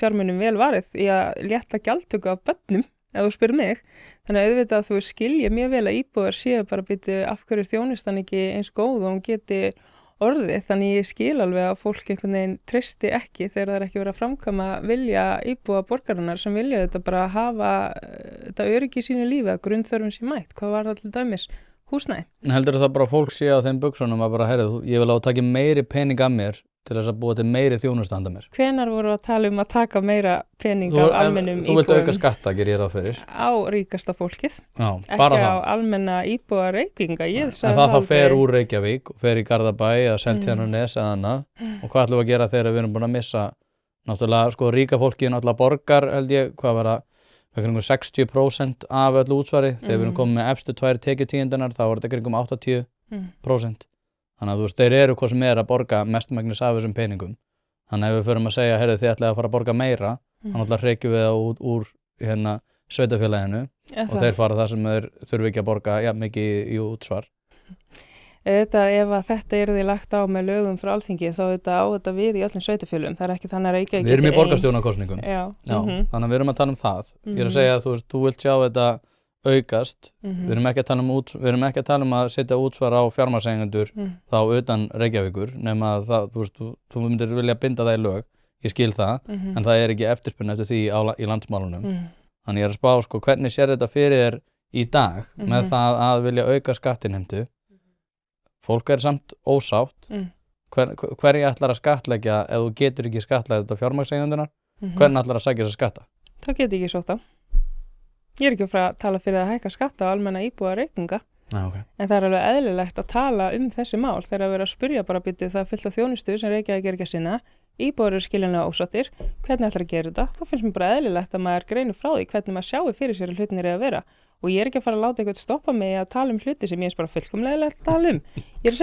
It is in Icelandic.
fjármunum vel varið í að létta gjaldtöku af börnum, ef þú spyrir mig. Þannig að auðvitað þú skilja mjög vel að íbúar séu bara býtu af hverju þjónustan ekki eins góð og hún geti orðið. Þannig ég skil alveg að fólk einhvern veginn treysti ekki þegar það er ekki verið að framkvæma vilja íbúa borgarinnar sem vilja þetta bara hafa þetta öryggi í sínu lífi að grunnþörfin sé mætt. Hvað var það til dæmis? Húsnæði. Heldur það bara að fólk sé á þeim buxunum að bara, heyrðu, ég vil að taka meiri pening af mér til þess að búa til meiri þjónustu handa mér? Hvenær voru að tala að taka meira pening af almennum íbúum? Þú vilt auka skatta, gerir ég ráð fyrir. Á ríkasta fólkið. Já, ekki bara á almenna íbúa Reykvíkinga. En það fer úr Reykjavík og fer í Garðabæ eða Seltjarnarnes eða annað. Og hvað ætlum við að gera þegar við erum búin að missa náttúrulega, sko, ríka fólki náttúrulega borgar, held ég, hvað var það? 60% af öllu útsvari. Þegar við erum komið með efstu 2 tekjutíundirnar, þá var þetta kringum 80%. Þannig að þú veist, þeir eru hvað sem að borga mestmegnis af þessum peningum. Þannig að ef við förum að segja, heyrðu, þið ætlaði að fara að borga meira, þannig að hrekjum við það úr sveitafélaginu og þeir fara það sem þeir þurfi ekki að borga mikið í útsvar. Ef að þetta yrði lagt á með lögum frá Alþingi þá á þetta við í öllum sveitafélögum. Það er ekki þannig að Reykjavík Við erum í borgarstjórnarkosningum. Já. Þannig að við erum að tala um það. Ég er að segja að þú vilt sjá þetta aukast. Við erum ekki að tala um að setja útsvar á fjármagnseigendur þá utan Reykjavíkur, nema að það, þú myndir vilja binda það í lög. Ég skil það, en það er ekki eftirspurn eftir því í landsmálunum. Þannig ég er að spá, sko, hvernig sér þetta fyrir þér í dag með það að vilja auka skattinnheimtu? Fólk er samt ósátt. Hverju ætlar að skattleggja ef þú getur ekki skattleggja þetta fjármagnseigendunar? Hvernig ætlar að sækja þessa skatta? Það get ég ekki sótt á. Ég er ekki að fara að tala fyrir að hækka skatta á almenna íbúa Reykvíkinga. Okay. En það er alveg eðlilegt að tala þessi mál þegar að vera að spyrja bara býttu það fullt af þjónustu sem Reykjavík er ekki að sinna. Íbúar eru skiljanlega ósáttir. Hvernig ætlar að gera þetta? Þá finnst mér bara eðlilegt að maður greinir frá því hvernig maður sjáir fyrir sér að hlutinir er að vera. Og ég er ekki að fara að láta eitthvað stoppa mig að tala hluti sem ég er bara fullkomlega að tala Ég er að